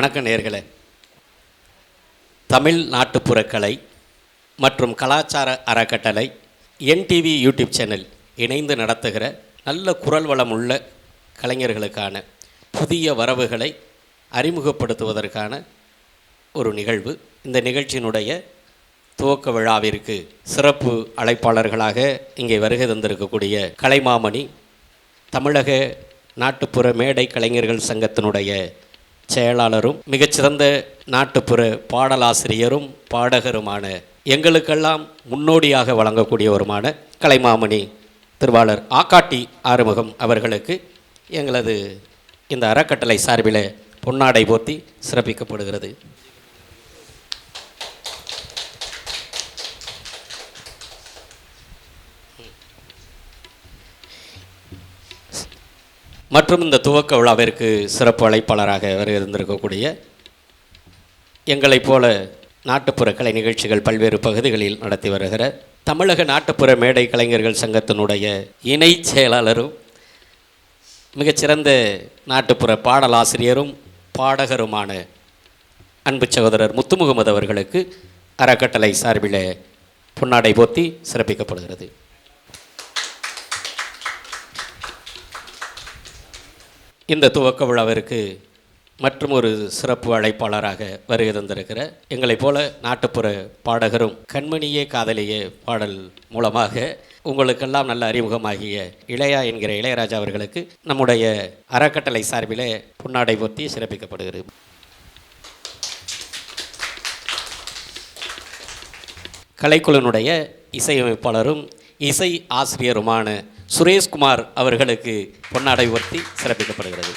வணக்கம் நேயர்களே. தமிழ் நாட்டுப்புறக்கலை மற்றும் கலாச்சார அறக்கட்டளை NTV யூடியூப் சேனல் இணைந்து நடத்துகிற நல்ல குரல் வளம் உள்ள கலைஞர்களுக்கான புதிய வரவுகளை அறிமுகப்படுத்துவதற்கான ஒரு நிகழ்வு. இந்த நிகழ்ச்சியினுடைய துவக்க விழாவிற்கு சிறப்பு அழைப்பாளர்களாக இங்கே வருகை தந்திருக்கக்கூடிய கலைமாமணி, தமிழக நாட்டுப்புற மேடை கலைஞர்கள் சங்கத்தினுடைய செயலாளரும் மிகச்சிறந்த நாட்டுப்புற பாடலாசிரியரும் பாடகருமான எங்களுக்கெல்லாம் முன்னோடியாக வழங்கக்கூடியவருமான கலைமாமணி திருவாளர் ஆக்காட்டி ஆறுமுகம் அவர்களுக்கு எங்களது இந்த அறக்கட்டளை சார்பில் பொன்னாடை போர்த்தி சிறப்பிக்கப்படுகிறது. மற்றும் இந்த துவக்க விழாவிற்கு சிறப்பு அழைப்பாளராக இருந்திருக்கக்கூடிய எங்களைப் போல நாட்டுப்புற கலை நிகழ்ச்சிகள் பல்வேறு பகுதிகளில் நடத்தி வருகிற தமிழக நாட்டுப்புற மேடை கலைஞர்கள் சங்கத்தினுடைய இணை செயலாளரும் மிகச்சிறந்த நாட்டுப்புற பாடலாசிரியரும் பாடகருமான அன்பு சகோதரர் முத்துமுகமது அவர்களுக்கு அறக்கட்டளை சார்பில் பொன்னாடை போர்த்தி சிறப்பிக்கப்படுகிறது. இந்த துவக்க விழாவிற்கு மற்றும் ஒரு சிறப்பு அழைப்பாளராக வருகை தந்திருக்கிற எங்களைப் போல நாட்டுப்புற பாடகரும் கண்மணியே காதலியே பாடல் மூலமாக உங்களுக்கெல்லாம் நல்ல அறிமுகமாகிய இளையா என்கிற இளையராஜா அவர்களுக்கு நம்முடைய அறக்கட்டளை சார்பிலே பொன்னாடை போர்த்தி சிறப்பிக்கப்படுகிறது. கலைக்குழுவினுடைய இசையமைப்பாளரும் இசை ஆசிரியருமான சுரேஷ்குமார் அவர்களுக்கு பொன்னாடை போர்த்தி சிறப்பிக்கப்படுகிறது.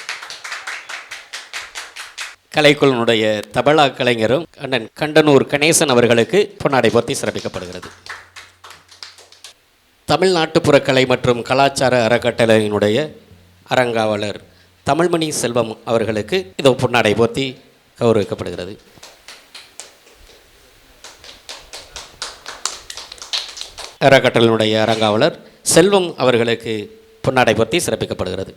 கலைக்குழுவினுடைய தபலா கலைஞரும் அண்ணன் கண்டனூர் கணேசன் அவர்களுக்கு பொன்னாடை போர்த்தி சிறப்பிக்கப்படுகிறது. தமிழ் நாட்டுப்புற கலை மற்றும் கலாச்சார அறக்கட்டளையினுடைய அரங்காவலர் தமிழ்மணி செல்வம் அவர்களுக்கு இதோ பொன்னாடை போர்த்தி கௌரவிக்கப்படுகிறது. அறக்கட்டளையினுடைய அரங்காவலர் செல்வம் அவர்களுக்கு பொன்னாடை போர்த்தி சிறப்பிக்கப்படுகிறது.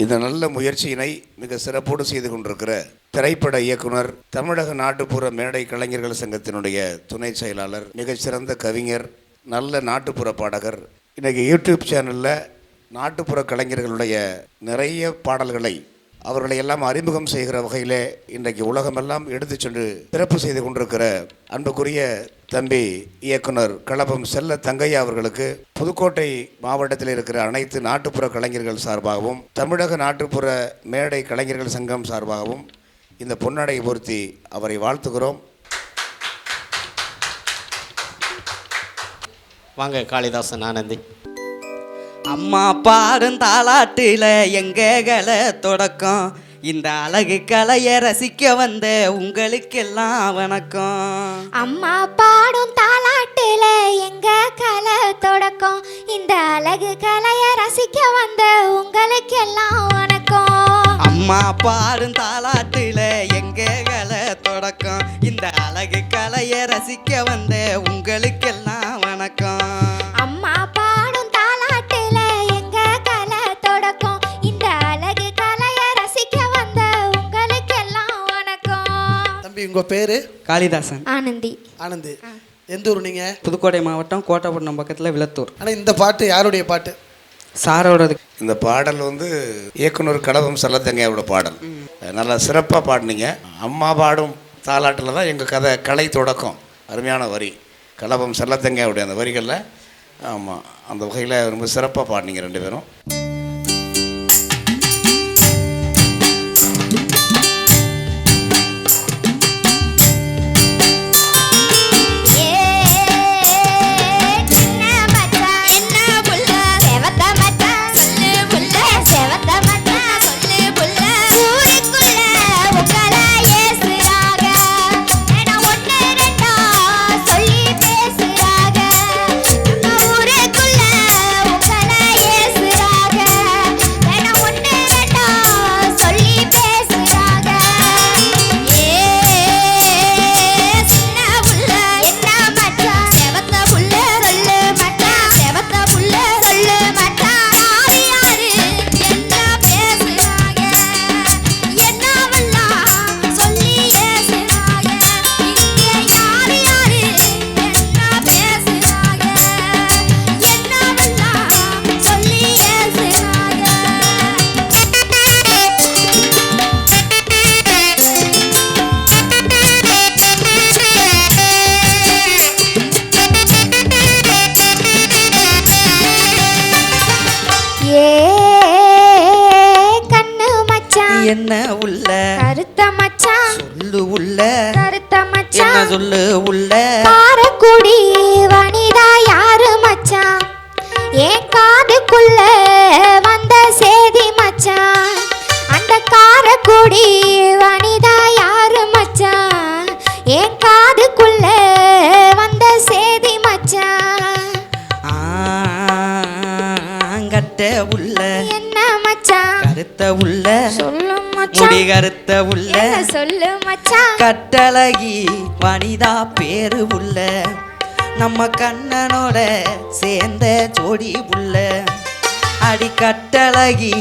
இந்த நல்ல முயற்சியினை மிக சிறப்போடு செய்து கொண்டிருக்கிற திரைப்பட இயக்குனர், தமிழக நாட்டுப்புற மேடை கலைஞர்கள் சங்கத்தினுடைய துணை செயலாளர், மிகச்சிறந்த கவிஞர், நல்ல நாட்டுப்புற பாடகர், இன்றைக்கி யூடியூப் சேனலில் நாட்டுப்புற கலைஞர்களுடைய நிறைய பாடல்களை அவர்களை எல்லாம் அறிமுகம் செய்கிற வகையிலே இன்றைக்கு உலகமெல்லாம் எடுத்து சென்று சிறப்பு செய்து கொண்டிருக்கிற அன்புக்குரிய தம்பி இயக்குனர் களபம் செல்ல தங்கையா அவர்களுக்கு புதுக்கோட்டை மாவட்டத்தில் இருக்கிற அனைத்து நாட்டுப்புற கலைஞர்கள் சார்பாகவும் தமிழக நாட்டுப்புற மேடை கலைஞர்கள் சங்கம் சார்பாகவும் இந்த பொன்னாடை பொருத்தி அவரை வாழ்த்துகிறோம். வாங்க காளிதாசன் ஆனந்தி. அம்மா பாடும் தாலாட்டில எங்ககளை தொடக்கம், இந்த அழகு கலையை ரசிக்க வந்த உங்களுக்கெல்லாம் வணக்கம். அம்மா பாடும் தாலாட்டில எங்க கலை தொடக்கம், இந்த அழகு கலையை ரசிக்க வந்த உங்களுக்கெல்லாம் வணக்கம். அம்மா பாடும் தாலாட்டில எங்ககளை தொடக்கம், இந்த அழகு கலையை ரசிக்க வந்த உங்களுக்கெல்லாம் வணக்கம். அம்மா பாடும் தாலாட்டில எங்க கலை தொடக்கம், இந்த அழகு கலையை ரசிக்க வந்த உங்களுக்கெல்லாம் வணக்கம். தம்பி, உங்க பேரு? காளிதாசன். ஆனந்தி. ஆனந்தி. எந்த ஊர் நீங்க? புதுக்கோட்டை மாவட்டம் கோட்டப்பட்டினம் பக்கத்தில் விளத்தூர். ஆனால் இந்த பாட்டு யாருடைய பாட்டு? சாரோடது. இந்த பாடல் இயக்குனர் களபம் செல்லத்தங்கையோட பாடல். நல்லா சிறப்பாக பாடினீங்க. அம்மா பாடும் தாலாட்டில் தான் எங்கள் கலை தொடக்கம். அருமையான வரி களபம் செல்லத்தங்கையோடைய அந்த வரிகளில். ஆமாம், அந்த வகையில் ரொம்ப சிறப்பாக பாடினீங்க ரெண்டு பேரும். சொல்லி பேசுறாக என்ன உள்ள கருத்த மச்சான் சொல்லு உள்ள கருத்த என்ன மச்சான் சொல்லு உள்ள காரக்குடி வனிதா யாரு மச்சான் ஏன் காதுக்குள்ள வந்த சேதி மச்சான் அந்த காரக்குடி வனிதா யாரு மச்சான் ஏன் காதுக்குள்ள வந்த சேதி மச்சான் கட்ட உள்ள என்ன மச்சான் கருத்த உள்ள சொல்லு முடி மச்சான் கருத்த உள்ள என்ன சொல்லு மச்சான் கட்டழகி வனிதா பேரு உள்ள நம்ம கண்ணனோட சேர்ந்த ஜோடி உள்ள அடி கட்டழகி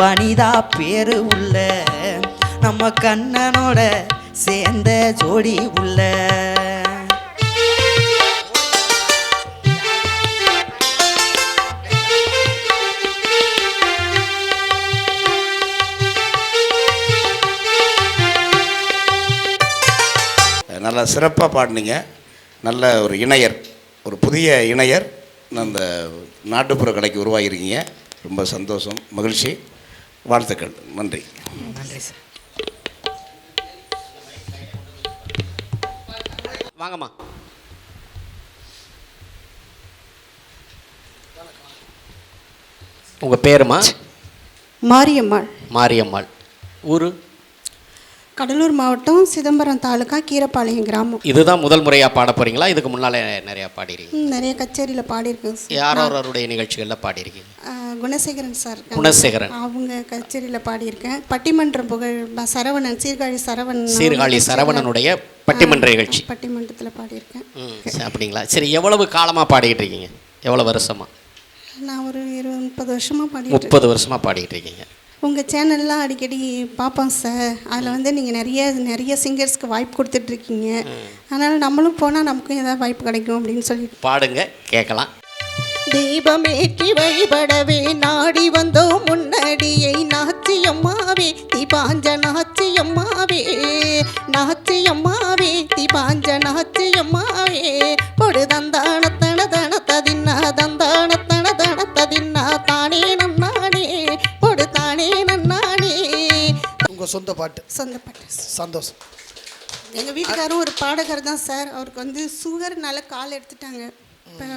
வனிதா பேரு உள்ள நம்ம கண்ணனோட சேர்ந்த ஜோடி உள்ள நல்லா சிறப்பாக பாடினீங்க. நல்ல ஒரு இணையர், ஒரு புதிய இணையர் அந்த நாட்டுப்புற கலைக்கு உருவாகியிருக்கீங்க. ரொம்ப சந்தோஷம், மகிழ்ச்சி, வாழ்த்துக்கள். நன்றி. நன்றி சார். வாங்கம்மா. உங்கள் பேருமா? மாரியம்மாள். மாரியம்மாள். ஊர்? கடலூர் மாவட்டம் சிதம்பரம் தாலுக்கா கீரப்பாளையம் கிராமம். இதுதான் முதல் முறையாக பாட போகிறீங்களா? இதுக்கு முன்னால் நிறையா பாடிருக்கீங்க? நிறைய கச்சேரியில் பாடியிருக்கேன் சார். யாரோருடைய நிகழ்ச்சிகளில் பாடியிருக்கீங்க? குணசேகரன் சார் இருக்காங்க. குணசேகரன். அவங்க கச்சேரியில் பாடியிருக்கேன். பட்டிமன்றம் புகழ் சரவணன், சீர்காழி சரவணன். சீர்காழி சரவணனுடைய பட்டிமன்ற நிகழ்ச்சி. பட்டிமன்றத்தில் பாடியிருக்கேன். அப்படிங்களா? சரி, எவ்வளவு காலமாக பாடிக்கிட்டு இருக்கீங்க? எவ்வளோ வருஷமா? நான் ஒரு 20-30 வருஷமாக பாடியிருக்கேன். 30 வருஷமாக பாடிக்கிட்டு இருக்கீங்க. உங்கள் சேனல்லாம் அடிக்கடி பார்ப்போம் சார். அதில் வந்து நீங்கள் நிறைய சிங்கர்ஸ்க்கு வாய்ப்பு கொடுத்துட்ருக்கீங்க. அதனால் நம்மளும் போனால் நமக்கும் ஏதாவது வாய்ப்பு கிடைக்கும் அப்படின்னு சொல்லிட்டு பாடுங்க, கேட்கலாம். தீபமேற்றி வழிபடவே நாடி வந்தோம் முன்னடியை நாச்சியம்மாவே தீபாஞ்ச நாச்சியம்மாவே நாச்சியம்மாவே தீபாஞ்ச நாச்சியம்மாவே பொடு தந்தானத்தன தனத்ததின்னா தந்தானத்தன தனத்ததின்னா தானே நன்னானே பொடு தானே நன்னானே. உங்கள் சொந்த பாட்டு? சொந்த பாட்டு. சந்தோஷம். எங்கள் வீட்டுக்காரும் ஒரு பாடகர் தான் சார். அவருக்கு வந்து சுகர்னால கால் எடுத்துட்டாங்க. இப்போ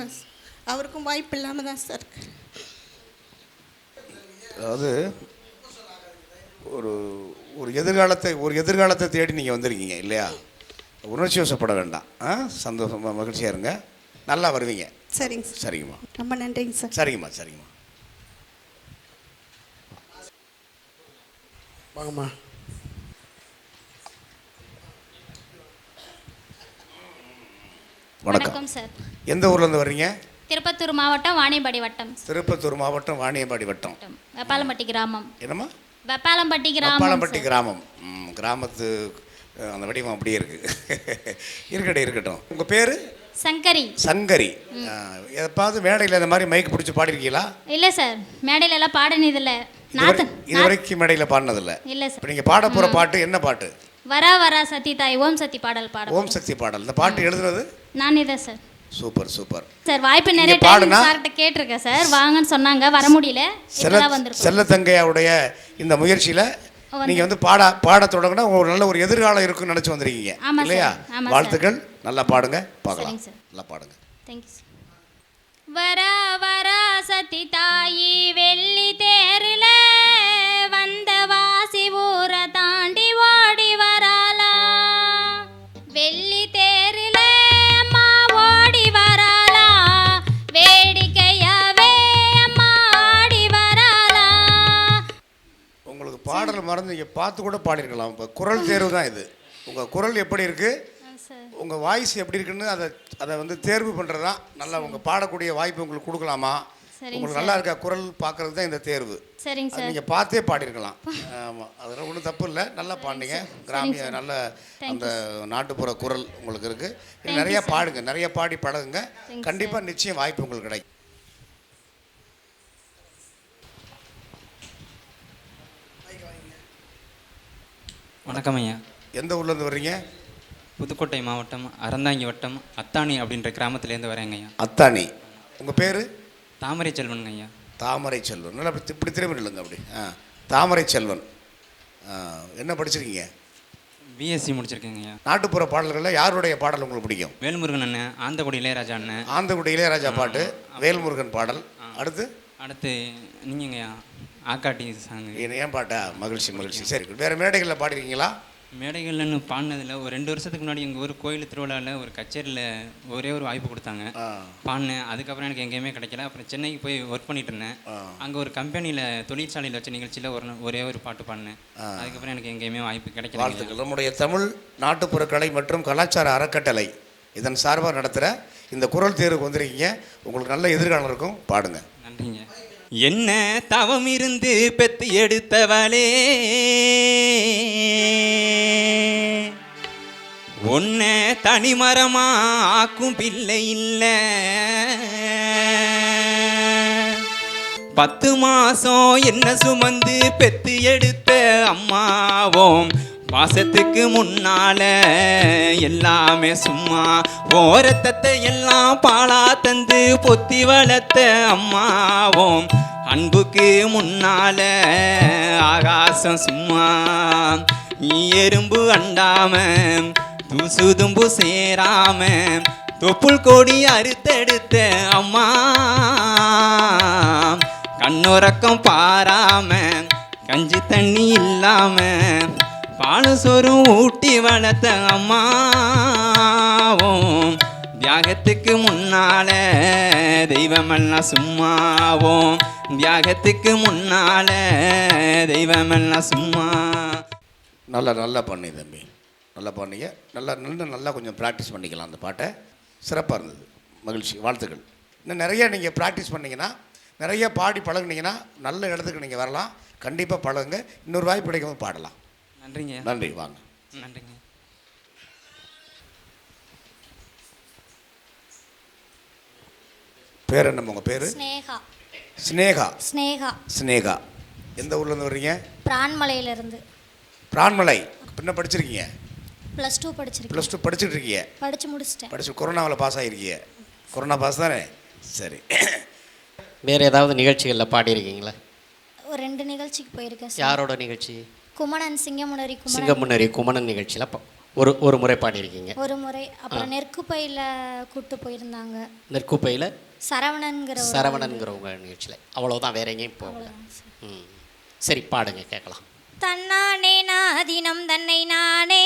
அவருக்கும் வாய்ப்பு இல்லாமல் தான் சார் இருக்கு. அதாவது ஒரு எதிர்காலத்தை தேடி நீங்கள் வந்திருக்கீங்க இல்லையா? உணர்ச்சி வசப்பட வேண்டாம். சந்தோஷமாக மகிழ்ச்சியாக இருங்க, நல்லா வருவீங்க. சரிங்க சார். சரிங்கம்மா. ரொம்ப நன்றிங்க சார். சரிங்கம்மா. சரிங்கம்மா. வாங்கம்மா. வணக்கம் சார். எந்த ஊர்லேருந்து வர்றீங்க? திருப்பத்தூர் மாவட்டம் வாணியம்பாடி வட்டம். திருப்பத்தூர் மாவட்டம் வாணியம்பாடி வட்டம். வெப்பாலம்பட்டி கிராமம். என்னம்மா? வெப்பாலம்பட்டி கிராமம். வெப்பாலம்பட்டி கிராமம். கிராமத்து அந்த வடிவம் அப்படியே இருக்குது. இருக்கட்டும். உங்கள் பேர்? சங்கரி. சங்கரி. எப்பாவது மேடையில் இந்த மாதிரி மைக் பிடிச்சி பாடிருக்கீங்களா? இல்லை சார், மேடையில எல்லாம் பாடினதில்லை. இது வரைக்கும் மேடையில் பாடினதில்லை? இல்லை சார். இப்போ நீங்கள் பாட போகிற பாட்டு என்ன பாட்டு? வரா வரா சத்தி தாய் ஓம் சக்தி பாடல் ஓம் சக்தி பாடல். இந்த பாட்டு எழுதுனது நானே தான் சார். சூப்பர். சார் வாய்ப்பு நிறைய டைம் சார்கிட்ட கேட்டிருக்கேன் சார். வாங்கன்னு சொன்னாங்க, வர முடியல. செல்ல தங்கையாவுடைய இந்த முயற்சியில் நீங்கள் வந்து பாட தொடங்கினா உங்களுக்கு நல்ல ஒரு எதிர்காலம் இருக்குன்னு நினச்சி வந்திருக்கீங்க இல்லையா? வாழ்த்துக்கள். நல்லா பாடுங்க, பார்க்கலாம். நல்லா பாடுங்க. Thank you sir. வரா வரா சத்தி தாயி வெள்ளி தேரில் வந்த வாசி ஊரை தாண்டி ஓடி வராளா. வெள்ளி தேரில் அம்மா ஓடி வராளா. வேடிக்கையாவே அம்மா ஆடி வராளா. உங்களுக்கு பாடல் மறந்து நீங்கள் பார்த்து கூட பாடிருக்கலாம். இப்போ குரல் தேர்வு தான் இது. உங்கள் குரல் எப்படி இருக்குது, உங்கள் வாய்ஸ் எப்படி இருக்குன்னு அதை வந்து தேர்வு பண்ணுறது தான். நல்லா உங்கள் பாடக்கூடிய வாய்ப்பு உங்களுக்கு கொடுக்கலாமா, உங்களுக்கு நல்லா இருக்கா குரல் பார்க்குறது தான் இந்த தேர்வு. சரிங்க சார். நீங்கள் பார்த்தே பாடிருக்கலாம். ஆமாம், அதெல்லாம் ஒன்றும் தப்பு இல்லை. நல்லா பாடினீங்க. கிராமிய நல்ல அந்த நாட்டுப்புற குரல் உங்களுக்கு இருக்குது. நிறையா பாடுங்க, நிறைய பாடி பழகுங்க. கண்டிப்பாக நிச்சயம் வாய்ப்பு உங்களுக்கு கிடைக்கும். வணக்கம் ஐயா. எந்த ஊர்லேருந்து வர்றீங்க? புதுக்கோட்டை மாவட்டம் அறந்தாங்கி வட்டம் அத்தானி அப்படின்ற கிராமத்துலேருந்து வரேங்க ஐயா. அத்தானி. உங்கள் பேர்? தாமரை செல்வனுங்க ஐயா. தாமரை செல்வன். நல்லா இப்படி திரும்பி நில்லுங்க அப்படி. தாமரை செல்வன். என்ன படிச்சிருக்கீங்க? பிஎஸ்சி முடிச்சிருக்கேங்கய்யா. நாட்டுப்புற பாடல்களில் யாருடைய பாடல் உங்களுக்கு பிடிக்கும்? வேல்முருகன் அண்ணன், ஆந்தக்குடி இளையராஜா அண்ணன். ஆந்தக்குடி இளையராஜா பாட்டு, வேல்முருகன் பாடல். அடுத்து நீங்கய்யா ஆக்காட்டி சாங். ஏன் பாட்டா? மகிழ்ச்சி மகிழ்ச்சி. சரி, வேறு மேடைகளில் பாடிருக்கீங்களா? மேடைகள்னு பாடினதில் ஒரு 2 வருஷத்துக்கு முன்னாடி எங்கள் ஊர் கோயில் திருவிழாவில் ஒரு கச்சேரியில் ஒரே ஒரு வாய்ப்பு கொடுத்தாங்க, பாடினேன். அதுக்கப்புறம் எனக்கு எங்கேயுமே கிடைக்கல. அப்புறம் சென்னைக்கு போய் ஒர்க் பண்ணிட்டு இருந்தேன். அங்கே ஒரு கம்பெனியில் தொழிற்சாலையில் வச்ச நிகழ்ச்சியில் ஒரே ஒரு பாட்டு பாடினேன். அதுக்கப்புறம் எனக்கு எங்கேயுமே வாய்ப்பு கிடைக்கல. வாழ்த்துக்கள். நம்முடைய தமிழ் நாட்டுப்புற கலை மற்றும் கலாச்சார அறக்கட்டளை இதன் சார்பாக நடத்துகிற இந்த குரல் தேர்வுக்கு வந்திருக்கீங்க. உங்களுக்கு நல்ல எதிர்காலம் இருக்கும். பாடுங்க. நன்றிங்க. என்ன தவம் இருந்து பெத்து எடுத்தவளே, உன்னை தனிமரமா ஆக்கும் பிள்ளை இல்ல. 10 மாசம் என்ன சுமந்து பெத்து எடுத்த அம்மாவும் பாசத்துக்கு முன்னால எல்லாமே சும்மா. ஓரத்தத்தை எல்லாம் பாலா தந்து பொத்தி வளர்த்த அம்மாவும் அன்புக்கு முன்னால ஆகாசம் சும்மா. எறும்பு அண்டாம தூசு தும்பு சேராம தொப்புள் கொடி அறுத்தெடுத்த அம்மா. கண்ணுறக்கம் பாராம கஞ்சி தண்ணி இல்லாம பாலு சோறும் ஊட்டி வளர்த்த அம்மாவும் தியாகத்துக்கு முன்னால தெய்வமெல்லாம் சும்மாவும். தியாகத்துக்கு முன்னால தெய்வமெல்லாம் சும்மா. நல்லா பண்ணி தம்பி, நல்லா பண்ணீங்க. நல்லா கொஞ்சம் ப்ராக்டிஸ் பண்ணிக்கலாம். அந்த பாட்டை சிறப்பாக இருந்தது. மகிழ்ச்சி, வாழ்த்துக்கள். இன்னும் நிறைய நீங்கள் ப்ராக்டிஸ் பண்ணிங்கன்னா, நிறைய பாடி பழகுனீங்கன்னா நல்ல இடத்துக்கு நீங்கள் வரலாம். கண்டிப்பாக பழகுங்க. இன்னொரு வாய்ப்பு கிடைக்கும் பாடலாம். நன்றிங்க. நன்றி. வாங்க. நன்றிங்க. பேர் என்ன உங்கள் பேர்? ஸ்னேகா. ஸ்னேகா. ஸ்னேகா. ஸ்னேகா. எந்த ஊர்லேருந்து வர்றீங்க? பிரான்மலையிலேருந்து. பிரான்மலை. என்ன படிச்சிருக்கீங்க? +2 படிச்சிருக்கேன். +2 படிச்சுட்டு இருக்கீங்க? படித்து முடிச்சிட்டேன். படிச்சு கொரோனாவில் பாஸ் ஆகிருக்கீங்க? கொரோனா பாஸ் தானே? சரி. வேறு ஏதாவது நிகழ்ச்சிகளில் பாடியிருக்கீங்களா? ஒரு 2 நிகழ்ச்சிக்கு போயிருக்கேன் சார். யாரோட நிகழ்ச்சி? குமணன் சிங்கமுனரி சிங்கமுன்னரி குமணன் நிகழ்ச்சியில் ஒரு முறை பாடியிருக்கீங்க. ஒரு முறை. அப்புறம் நெற்குப்பையில் கூப்பிட்டு போயிருந்தாங்க. நெற்குப்பையில் சரவணன்கிறவங்க நிகழ்ச்சியில். அவ்வளோதான், வேற எங்கேயும் போகல. சரி, பாடுங்க, கேட்கலாம். தன்னானே நாதினம் தன்னை நானே,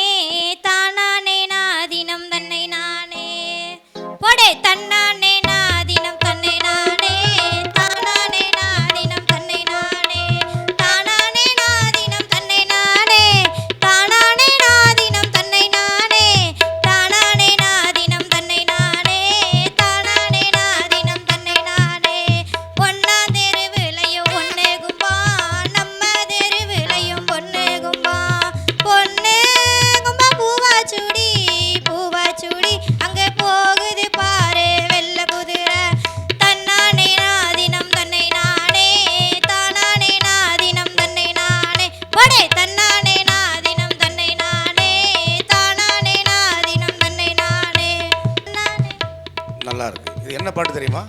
தானானே நாதினம் தன்னை நானே, போடே தன்னானே நாதினம் தன்னை நானே, தானானே நாதினம் தன்னை நானே, தானானே நாதினம் தன்னை நானே, தானானே நாதினம் தன்னை நானே, தானானே நாதினம் தன்னை நானே, தானானே நாதினம் தன்னை நானே. ஒன்னா தெருவிலையும் ஒன்னேகும்பா, நம்ம தெருவிலையும் பொன்னேகும்பா, பொன்னேகும்பா பூவாச்சுடி பூவாச்சுடி அங்கே போகுது பாரு வெள்ள குதிரை. தன்னானே நாதினம் தன்னை நானே, தானானே நாதினம் தன்னை நானே, போடே தன்னானே நாதினம் தன்னை நானே, தானானே நாதினம் தன்னை நானே. நல்லா இருக்கு. இது என்ன பாட்டு தெரியுமா?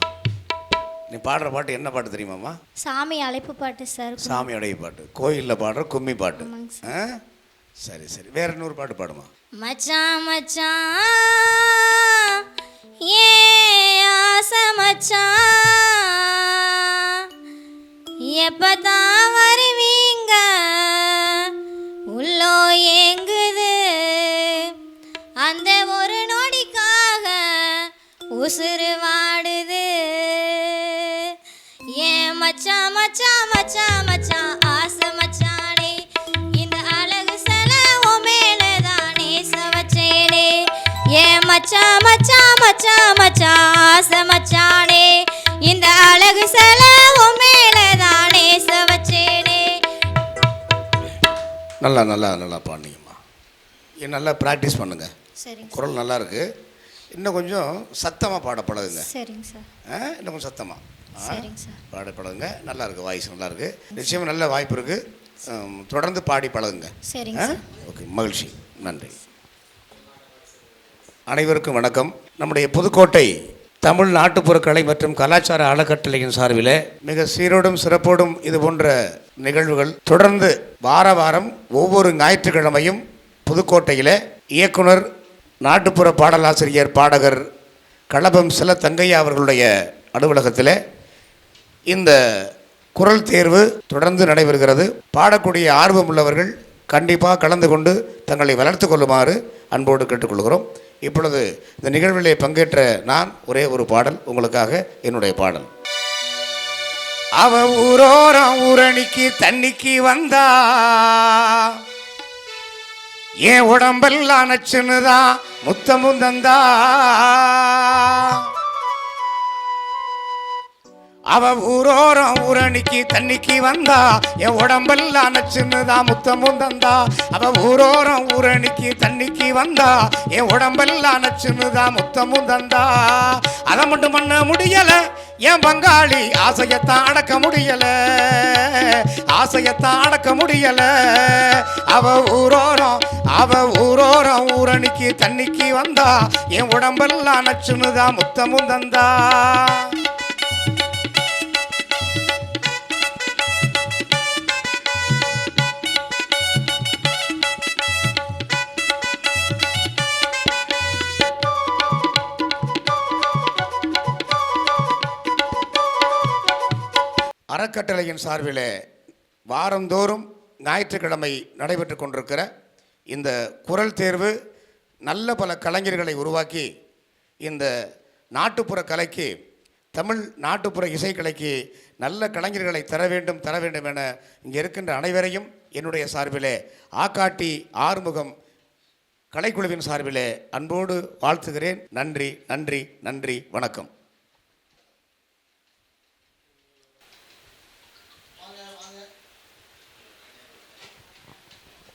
நீ பாடுற பாட்டு என்ன பாட்டு தெரியுமாம்மா? சாமி அழைப்பு பாட்டு சார். சாமியோடைய பாட்டு, கோயிலில் பாடுற கும்மி பாட்டு. சரி சரி, வேற இன்னொரு பாட்டு பாடுமா? மச்சான் மச்சான் ஏ ஆசை மச்சான், எப்பதான் வருவீங்க உள்ளோ ஏங்குது, அந்த ஒரு நொடிக்காக உசுறு வாடுது. ஏன் மச்சான் மச்சான் மச்சான் மச்சான் ஆசை மச்சானே, இந்த அழகு சிலை உன் மேலதான் நேச வச்சேனே. ஏன் மச்சான் மச்சான் மச்சான் மச்சான் ஆசை மச்சானே, இந்த அழகு சிலை உன் மேலதான் நேச வச்சேனே. நல்லா நல்லா நல்லா பாடுனீங்கம்மா. நல்லா ப்ராக்டிஸ் பண்ணுங்க. சரிங்க குரல் நல்லா இருக்கு. இன்னும் கொஞ்சம் சத்தமாக பாட பழகுங்க. சரிங்க சார். இன்னும் கொஞ்சம் சத்தமாக சரிங்க சார். பாட பழகுங்க. நல்லா இருக்கு, வாய்ஸ் நல்லா இருக்கு. நிச்சயமாக நல்ல வாய்ப்பு இருக்கு. தொடர்ந்து பாடி பழகுங்க. சரிங்க சார். ஓகே, மகிழ்ச்சி, நன்றி. அனைவருக்கும் வணக்கம். நம்முடைய புதுக்கோட்டை தமிழ் நாட்டுப்புற கலை மற்றும் கலாச்சார அறக்கட்டளையின் சார்பில் மிக சீரோடும் சிறப்போடும் இது போன்ற நிகழ்வுகள் தொடர்ந்து வாரம் ஒவ்வொரு ஞாயிற்றுக்கிழமையும் புதுக்கோட்டையில் இயக்குனர், நாட்டுப்புற பாடலாசிரியர், பாடகர் களபம் சில தங்கையா அவர்களுடைய அலுவலகத்தில் இந்த குரல் தேர்வு தொடர்ந்து நடைபெறுகிறது. பாடக்கூடிய ஆர்வம் உள்ளவர்கள் கண்டிப்பாக கலந்து கொண்டு தங்களை வளர்த்து கொள்ளுமாறு அன்போடு கேட்டுக்கொள்கிறோம். இப்பொழுது இந்த நிகழ்விலே பங்கேற்ற நான் ஒரே ஒரு பாடல் உங்களுக்காக, என்னுடைய பாடல். அவ ஊரோரம் ஊரணிக்கு தண்ணிக்கு வந்தா, என் உடம்பெல்லாம் நச்சுன்னுதான் முத்தமும் தந்தா. அவ ஊரோரம் ஊரணிக்கு தண்ணிக்கு வந்தா, என் உடம்பெல்லாம் நச்சுன்னுதான் முத்தமும் தந்தா. அவ ஊரோரம் ஊரணிக்கு தண்ணிக்கு வந்தா, என் உடம்பெல்லாம் நச்சுன்னுதான் முத்தமும் தந்தா. அதை மட்டும் பண்ண முடியல என் பங்காளி, ஆசையத்தான் அடக்க முடியல, ஆசையத்தான் அடக்க முடியல. அவ ஊரோரம் ஊரணிக்கு தண்ணிக்கு வந்தா, என் உடம்பெல்லாம் நச்சுன்னுதான் முத்தமும் தந்தா. அறக்கட்டளையின் சார்பில் வாரந்தோறும் ஞாயிற்றுக்கிழமை நடைபெற்று கொண்டிருக்கிற இந்த குரல் தேர்வு நல்ல பல கலைஞர்களை உருவாக்கி இந்த நாட்டுப்புற கலைக்கு, தமிழ் நாட்டுப்புற இசைக்கலைக்கு நல்ல கலைஞர்களை தர வேண்டும் என இங்கே இருக்கின்ற அனைவரையும் என்னுடைய சார்பிலே, ஆக்காட்டி ஆறுமுகம் கலைக்குழுவின் சார்பிலே அன்போடு வாழ்த்துகிறேன். நன்றி நன்றி நன்றி, வணக்கம்.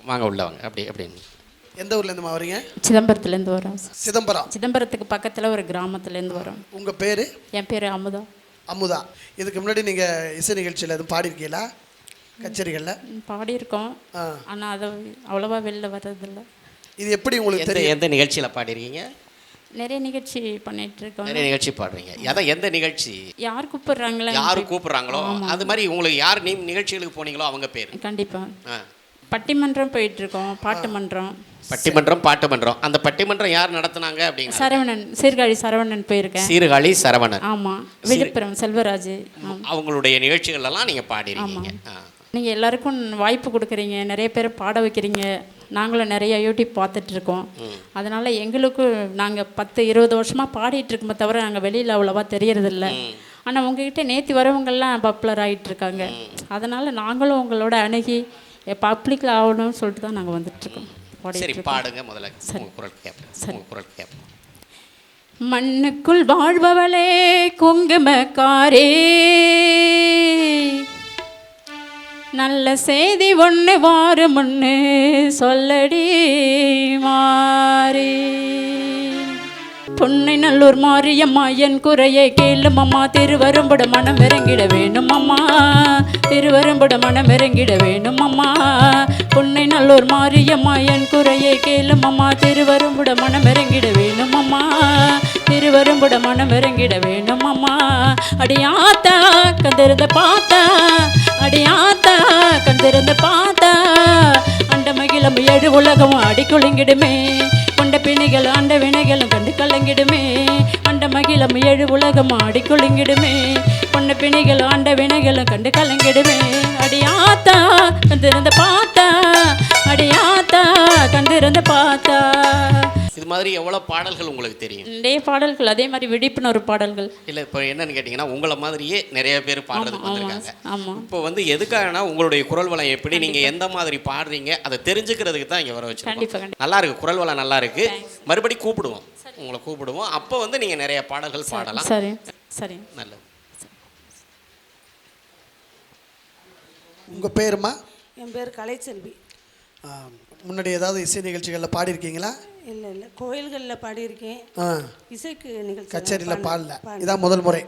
வாங்க உள்ள வாங்க. அப்படின்னு எந்த ஊர்லேருந்து வரீங்க? சிதம்பரத்துலேருந்து வரோம். சிதம்பரத்துக்கு பக்கத்தில் ஒரு கிராமத்துலேருந்து வரோம். உங்கள் பேர்? என் பேர் அமுதா. அமுதா, இதுக்கு முன்னாடி நீங்கள் இசை நிகழ்ச்சியில் எதுவும் பாடியிருக்கீங்களா? கச்சேரிகளில் பாடியிருக்கோம், ஆனால் அதை அவ்வளோவா வெளில வர்றதில்லை. இது எப்படி உங்களுக்கு தெரியும்? எந்த நிகழ்ச்சியில் பாடிருக்கீங்க? நிறைய நிகழ்ச்சி பண்ணிட்டு இருக்கோம். நிறைய நிகழ்ச்சி பாடுறீங்க. அதான் எந்த நிகழ்ச்சி? யார் கூப்பிடுறாங்களோ அது மாதிரி உங்களுக்கு யார் நிகழ்ச்சிகளுக்கு போனீங்களோ அவங்க பேர்? கண்டிப்பாக பட்டிமன்றம் போயிட்டு இருக்கோம், பாட்டு மன்றம். பட்டிமன்றம், பாட்டு மன்றம். அந்த பட்டிமன்றம் யார் நடத்துனாங்க அப்படிங்க? சரவணன், சீர்காழி சரவணன் போயிருக்கேன். சீர்காழி சரவணன். ஆமாம், விழுப்புரம் செல்வராஜ். அவங்களுடைய நிகழ்ச்சிகள் எல்லாம் நீங்கள் பாடிருக்கீங்க. நீங்கள் எல்லாருக்கும் வாய்ப்பு கொடுக்குறீங்க, நிறைய பேர் பாட வைக்கிறீங்க. நாங்களும் நிறைய யூடியூப் பார்த்துட்ருக்கோம். அதனால் எங்களுக்கும் நாங்கள் 10-20 வருஷமாக பாடிட்டு இருக்கோமே தவிர நாங்கள் வெளியில் அவ்வளோவா தெரியறதில்ல. ஆனால் உங்ககிட்ட நேற்று வரவங்கெல்லாம் பாப்புலர் ஆகிட்டுருக்காங்க. அதனால் நாங்களும் உங்களோட அணுகி பப்ளிக்கில் ஆகணும்னு சொல்லிட்டு தான் நாங்கள் வந்துட்டுருக்கோம். சரி, பாடுங்க முதல்ல. குரல் கேட்போம். மண்ணுக்குள் வாழ்பவளே குங்குமக்காரே, நல்ல செய்தி ஒன்று வாரும் ஒன்று சொல்லடி மாறி. பொன்னை நல்லூர் மாரியம்மா என் குறையை கேளும் அம்மா, திருவரும்புட மனம் இறங்கிட வேணும் அம்மா, திருவரும்புட மனம் இறங்கிட வேணும் அம்மா. பொன்னை நல்லூர் மாரியம்மா என் குறையை கேளும் அம்மா, திருவரும்புட மனம் இறங்கிட வேணும் அம்மா, திருவரும்புட மனம் இறங்கிட வேணும் அம்மா. அடியாத்தா கந்திருந்த பார்த்தா, அடியாத்தா கந்திருந்த பார்த்தா, அண்ட மகிழம் ஏழு உலகம் அடிக்குளிங்கிடுமே, கொண்ட பிணிகள் ஆண்ட வினைகளும் கண்டு கலங்கிடுமே, அண்ட மகிழம் ஏழு உலகம் ஆடிக்குளிங்கிடுமே, கொண்ட பிணிகள் ஆண்ட வினைகளும் கண்டு கலங்கிடுமே. அடியாத்தா கந்திருந்த பார்த்தா, அடியாத்தா கந்திருந்த பார்த்தா. இது மாதிரி எவ்வளோ பாடல்கள் உங்களுக்கு தெரியும்? நிறைய பாடல்கள், அதே மாதிரி விழிப்புணர்வு பாடல்கள். இல்லை, இப்போ என்னன்னு கேட்டிங்கன்னா உங்களை மாதிரியே நிறைய பேர் பாடுறதுக்கு வந்திருக்காங்க. ஆமாம். இப்போ வந்து எதுக்காகனா உங்களுடைய குரல் வளம் எப்படி, நீங்கள் எந்த மாதிரி பாடுறீங்க அதை தெரிஞ்சுக்கிறதுக்கு தான் இங்கே வர வச்சுருக்கோம். கண்டிப்பாக. நல்லா இருக்குது, குரல் வளம் நல்லா இருக்குது. மறுபடியும் கூப்பிடுவோம், உங்களை கூப்பிடுவோம். அப்போ வந்து நீங்கள் நிறைய பாடல்கள் பாடலாம். சரி சரி, நல்லது. உங்கள் பேருமா? என் பேர் கலைச்செல்வி. முன்னாடி ஏதாவது இசை நிகழ்ச்சிகளில் பாடியிருக்கீங்களா? இல்லை, கோயில்களில் பாடியிருக்கேன். இசைக்கு நிகழ்ச்சி கச்சேரியில் பாடல, இதான் முதல் முறை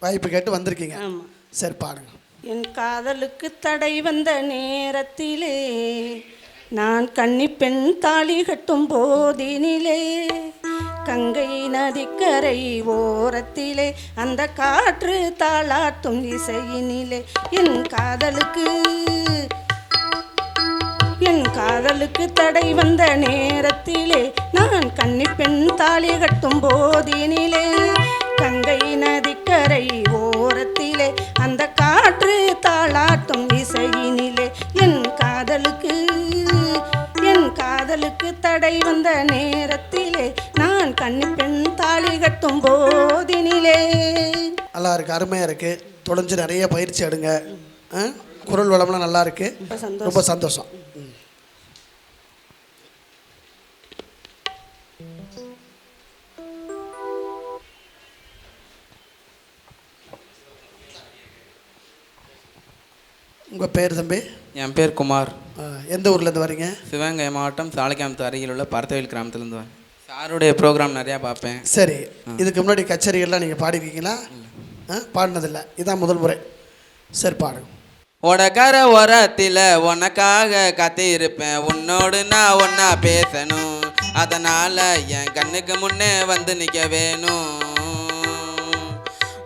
வாய்ப்பு கேட்டு வந்திருக்கீங்க. ஆமாம். சரி, பாடுங்க. என் காதலுக்கு தடை வந்த நேரத்திலே, நான் கன்னி பெண் தாலி கட்டும் போதினிலே, கங்கை நதிக்கரை ஓரத்திலே அந்த காற்று தாளாட்டும் இசையினிலே என் காதலுக்கு தடை வந்த நேரத்திலே நான் கன்னிப்பெண் தாலி கட்டும் போதினிலே கங்கை நதிக்கரை ஓரத்திலே அந்த காற்று தாளாட்டும் இசையினிலே என் காதலுக்கு தடை வந்த நேரத்திலே நான் கன்னிப்பெண் தாலி கட்டும் போதினிலே. நல்லா இருக்கு, அருமையாக இருக்கு. தொடர்ந்து நிறைய பயிற்சி எடுங்க. குரல் வளம்லாம் நல்லா இருக்கு. ரொம்ப சந்தோஷம். உங்கள் பேர் தம்பி? என் பேர் குமார். எந்த ஊர்லேருந்து வரீங்க? சிவகங்கை மாவட்டம் சாலைக்காமத்து அருகில் உள்ள பரத்தவேல் கிராமத்துலேருந்து வரேன். சாருடைய ப்ரோக்ராம் நிறையா பார்ப்பேன். சரி, இதுக்கு முன்னாடி கச்சேரிகள்லாம் நீங்கள் பாடிருக்கீங்களா? பாடினதில்லை, இதுதான் முதல் முறை. சரி, பாடுங்க. உடக்கர ஓரத்தில் உனக்காக காத்திருப்பேன், உன்னோடு நான் ஒன்றா பேசணும், அதனால் என் கண்ணுக்கு முன்னே வந்து நிற்க வேணும்.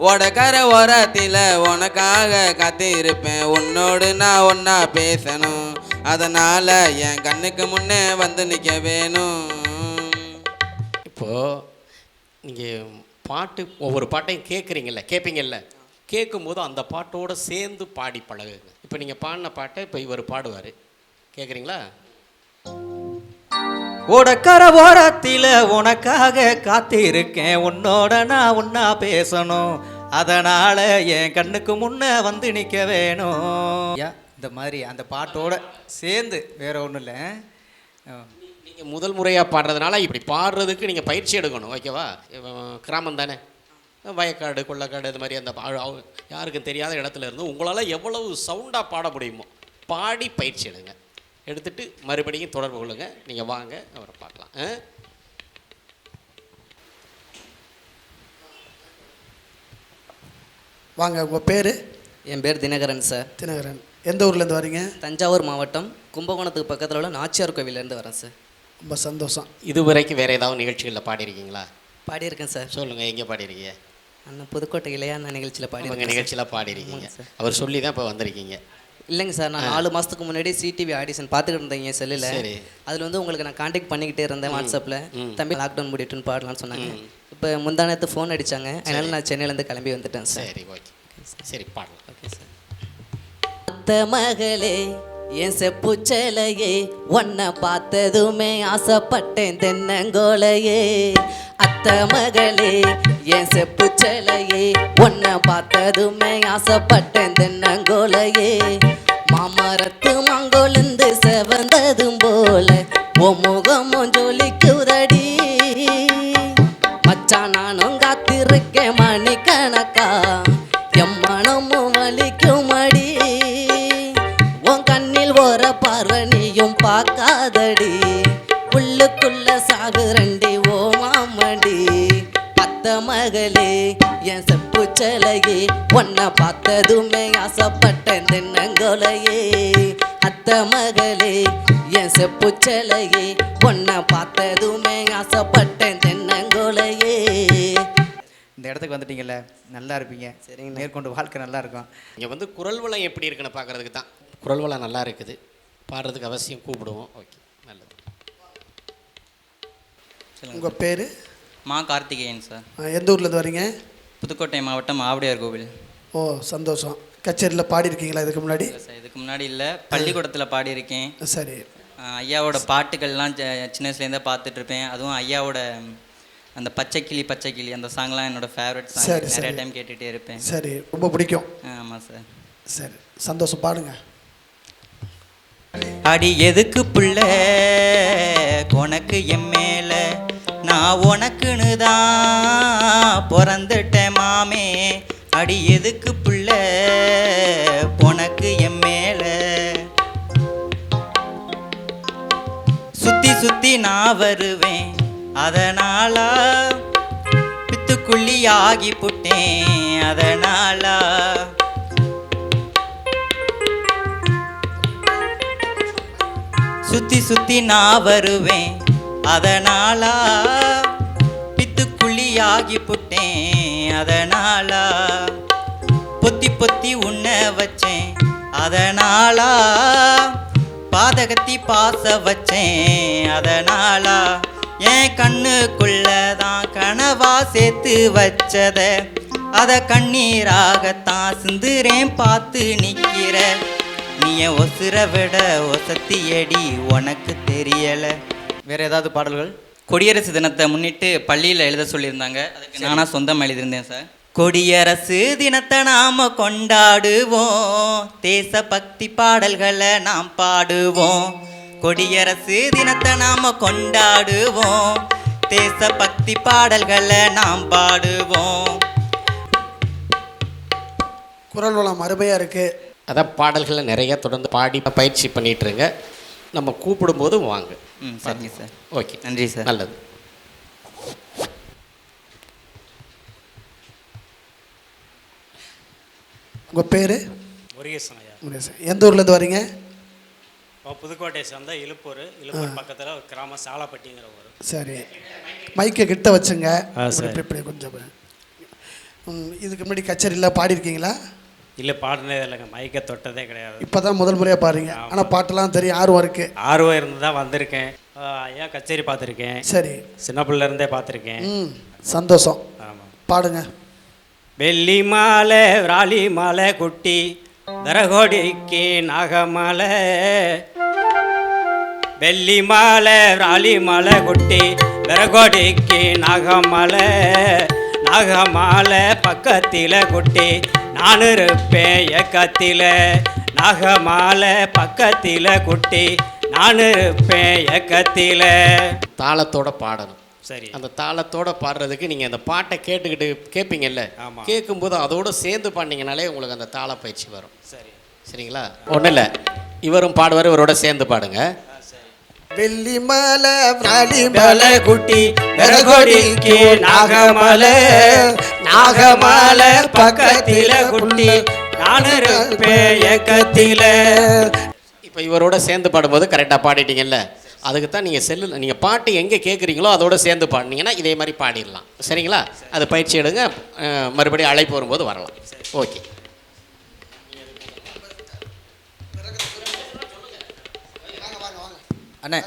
உடக்கர ஓரத்தில் உனக்காக காத்திருப்பேன், உன்னோடு நான் ஒன்றா பேசணும், அதனால் என் கண்ணுக்கு முன்னே வந்து நிற்க வேணும். இப்போது நீங்கள் பாட்டு ஒவ்வொரு பாட்டையும் கேட்பீங்கல்ல, கேட்கும்போது அந்த பாட்டோடு சேர்ந்து பாடி பழகுங்க. இப்போ நீங்கள் பாடின பாட்டை இப்போ இவர் பாடுவார், கேட்குறீங்களா? உடக்கர ஓரத்தில் உனக்காக காத்திருக்கேன், உன்னோட நான் ஒன்றா பேசணும், அதனால் என் கண்ணுக்கு முன்னே வந்து நிற்க வேணும். இந்த மாதிரி அந்த பாட்டோட சேர்ந்து வேற ஒன்றும் இல்லை. நீங்கள் முதல் முறையாக பாடுறதுனால இப்படி பாடுறதுக்கு நீங்கள் பயிற்சி எடுக்கணும், ஓகேவா? கிராமம் தானே, வயக்காடு கொள்ளக்காடு இது மாதிரி அந்த யாருக்கும் தெரியாத இடத்துல இருந்து உங்களால் எவ்வளவு சவுண்டாக பாட முடியுமோ பாடி பயிற்சி எடுங்க. எடுத்துட்டு மறுபடியும் தொடர்பு கொள்ளுங்க. நீங்கள் வாங்க, அவரை பார்க்கலாம். வாங்க. உங்கள் பேர்? என் பேர் தினகரன் சார். தினகரன். எந்த ஊர்லேருந்து வரீங்க? தஞ்சாவூர் மாவட்டம் கும்பகோணத்துக்கு பக்கத்தில் உள்ள நாச்சியார் கோவிலேருந்து வரேன் சார். ரொம்ப சந்தோஷம். இதுவரைக்கும் வேறு ஏதாவது நிகழ்ச்சிகளில் பாடியிருக்கீங்களா? பாடியிருக்கேன் சார். சொல்லுங்கள், எங்கே பாடியிருக்கீங்க? அண்ணன் புதுக்கோட்டை இளையா நிகழ்ச்சியில் பாடிருக்கேன். நிகழ்ச்சியில் பாடியிருக்கீங்க, அவர் சொல்லி தான் இப்போ வந்திருக்கீங்க. இல்லைங்க சார், நான் 4 மாதத்துக்கு முன்னாடி சிடிவி ஆடிஷன் பார்த்துக்கிட்டு இருந்தேங்க செல்லில். அதில் வந்து உங்களுக்கு நான் காண்டாக்ட் பண்ணிக்கிட்டே இருந்தேன் வாட்ஸ்அப்பில். தம்பி லாக்டவுன் முடிட்டுன்னு பாடலான்னு சொன்னாங்க. இப்போ முந்தானத்து ஃபோன் அடித்தாங்க, அதனால் நான் சென்னையிலேருந்து கிளம்பி வந்துட்டேன் சார். சரி, ஓகே, சரி, பாடலாம். Okay sir. அத்த மகளே என் செப்புச்சலையே, உன்னை பார்த்ததுமே ஆசைப்பட்டேன் தென்னங்கோலையே. அத்த மகளே என் செப்புச்சலையே, உன்னை பார்த்ததுமே ஆசைப்பட்டேன் தென்னங்கோலையே. மாமரத்து மாங்கொழுந்து செவந்ததும் போல உன் முகமும் ஜொலிக்குதடி. மச்சான் நானும் காத்திருக்கேன் மணிக்கணக்கா, என் மனமும் வலிக்குமடி. உன் கண்ணில் ஒரு பார்வனியும் பார்க்காதடி, உள்ளுக்குள்ள சாகுரண்டி ஓ மாமடி. அத்த மகளே என் செப்புச்சலையே, உன்னை பார்த்ததுமே ஆசைப்பட்டேன் தென்னங்கோலையே. அத்த மகளே என் செப்புச்சலையே, உன்னை பார்த்ததுமே ஆசைப்பட்டேன் தென்னங்கோலையே. இந்த இடத்துக்கு வந்துட்டீங்கல்ல, நல்லா இருப்பீங்க. சரிங்க, மேற்கொண்டு வாழ்க்கை நல்லா இருக்கும். இங்கே வந்து குரல் வளம் எப்படி இருக்குன்னு பார்க்குறதுக்கு தான். குரல் வளம் நல்லா இருக்குது, பாடுறதுக்கு அவசியம் கூப்பிடுவோம். ஓகே, நல்லது. உங்கள் பேர்? மா கார்த்திகேயன் சார். எந்த ஊர்லேருந்து வரீங்க? புதுக்கோட்டை மாவட்டம் ஆவுடையார் கோவில். ஓ, சந்தோஷம். கச்சேரியில் பாடியிருக்கீங்களா இதுக்கு முன்னாடி? சார், இதுக்கு முன்னாடி இல்லை, பள்ளிக்கூடத்தில் பாடியிருக்கேன். சரி. ஐயாவோட பாட்டுகள்லாம் சின்ன வயசுலேருந்தே பார்த்துட்ருப்பேன். அதுவும் ஐயாவோட அந்த பச்சைக்கிளி அந்த சாங்லாம் என்னோட ஃபேவரட் சாங். நிறைய டைம் கேட்டுகிட்டே இருப்பேன். சரி, ரொம்ப பிடிக்கும். ஆமாம் சார். சரி, சந்தோஷம். பாடுங்க. அடி எதுக்கு புள்ள உனக்கு என் மேல, நான் உனக்குன்னு தான் பிறந்துட்டேன் மாமே. அடி எதுக்கு புள்ள உனக்கு என் மேல, சுத்தி சுத்தி நான் வருவேன், அதனாலா பித்துக்குள்ளி ஆகி புட்டேன், அதனாலா சுத்தி சுத்தி நான் வருவேன், அதனாலா ஆகி புட்டேன் அதனாலா பொத்தி பொத்தி உன்ன வச்சேன் அதனாலா பாதகத்தி பாச வச்சேன் அதனாலா என் கண்ணுக்குள்ளதான் கனவா சேர்த்து வச்சத அத கண்ணீராகத்தான் சிந்துறேன் பார்த்து நிக்கிற நீ என் ஒசுர விட ஒசத்தியடி உனக்கு தெரியல. வேற ஏதாவது பாடல்கள்? குடியரசு தினத்தை முன்னிட்டு பள்ளியில் எழுத சொல்லியிருந்தாங்க, அதுக்கு நானாக சொந்தமாக எழுதியிருந்தேன் சார். கொடியரசு தினத்தை நாம கொண்டாடுவோம், தேச பக்தி பாடல்களை நாம் பாடுவோம். கொடியரசு தினத்தை நாம கொண்டாடுவோம், தேச பக்தி பாடல்களை நாம் பாடுவோம். குரல் வளம் அருமையாக இருக்குது. அதான் பாடல்களை நிறைய தொடர்ந்து பாடி பயிற்சி பண்ணிகிட்ருங்க. நம்ம கூப்பிடும்போது வாங்க. சரிங்க சார். ஓகே, நன்றி சார். நல்லது. உங்கள் பேர்? முருகேசன் ஐயா. முருகேசன். எந்த ஊர்லேருந்து வரீங்க? புதுக்கோட்டையை சேர்ந்த இழுப்பூர் பக்கத்தில் ஒரு கிராமம் சாலாப்பட்டிங்கிற ஊர். சரி, மைக்கை கிட்ட வச்சுங்க. சரி. இப்படி கொஞ்சம் இதுக்கு முன்னாடி கச்சேரியில் பாடியிருக்கீங்களா? இல்லை, பாடினதே இல்லைங்க, மைக்கை தொட்டதே கிடையாது. இப்போ தான் முதல் முறையாக பாருங்க. ஆனால் பாட்டெல்லாம் தெரியும், ஆர்வம் இருக்குது. ஆர்வம் இருந்து தான் வந்திருக்கேன். ஐயா கச்சேரி பார்த்துருக்கேன். சரி, சின்ன பிள்ளைலேருந்தே பார்த்துருக்கேன். சந்தோஷம். ஆமாம், பாடுங்க. வெள்ளி மாலை விராலி மாலை குட்டி தரகோடிக்கு நாகமாலை, வெள்ளி மாலை விராலி மாலை குட்டி தரகோடிக்கு நாகமாலை, நாகமாலை பக்கத்தில் குட்டி நான் இருப்பேன் ஏக்கத்தில், நாகமாலை பக்கத்தில் குட்டி நான் இருப்பேன் ஏக்கத்தில். தாளத்தோட பாடணும். சரி, அந்த தாளத்தோட பாடுறதுக்கு நீங்கள் அந்த பாட்டை கேட்டுக்கிட்டு கேட்பீங்கல்ல, கேட்கும்போது அதோடு சேர்ந்து பாடினீங்கனாலே உங்களுக்கு அந்த தாள பயிற்சி வரும். சரி, சரிங்களா? ஒன்றும் இல்லை, இவரும் பாடுவார், இவரோட சேர்ந்து பாடுங்க. வெள்ளி மலை விராலி மலை குட்டி தரகோடிக்கு நாகமலை, நாகமலை பக்கத்தில குட்டி நான் இருப்பேன் ஏக்கத்தில. இப்போ இவரோட சேர்ந்து பாடும்போது கரெக்டாக பாடிட்டீங்கல்ல, அதுக்கு தான் நீங்கள் செல்லில் நீங்கள் பாட்டு எங்கே கேட்குறீங்களோ அதோட சேர்ந்து பாடினீங்கன்னா இதே மாதிரி பாடிடலாம். சரிங்களா? அது பயிற்சி எடுங்க, மறுபடியும் அழைப்பு வரும்போது வரலாம். ஓகே. அண்ணே,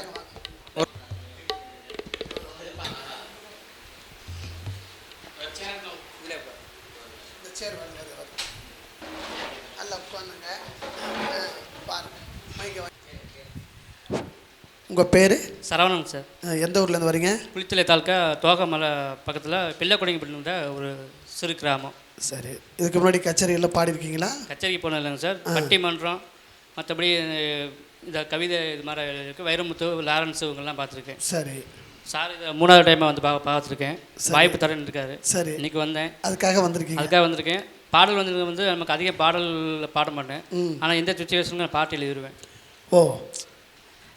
உங்கள் பேர்? சரவணன் சார். எந்த ஊர்லேருந்து வரீங்க? குளித்தலை தாலுக்கா தோகமலை பக்கத்தில் பிள்ளைக்குடிங்க ஒரு சிறு கிராமம். சரி, இதுக்கு முன்னாடி கச்சேரியில் பாடியிருக்கீங்களா? கச்சேரிக்கு போனது இல்லைங்க சார், பட்டிமன்றம், மற்றபடி இந்த கவிதை இது மாதிரி இருக்குது, வைரமுத்து, லாரன்ஸ் இவங்கெல்லாம் பார்த்துருக்கேன். சரி சார், இதை 3வது டைமாக வந்து பார்த்துருக்கேன். வாய்ப்பு தரேன்னு இருக்காரு. சரி, இன்றைக்கி வந்தேன். அதுக்காக வந்திருக்கேன். பாடல் வந்து நமக்கு அதிக பாடல் பாட மாட்டேன், ஆனால் எந்த சுச்சுவேஷனுக்கு நான் பாட்டு எழுதிடுவேன். ஓ,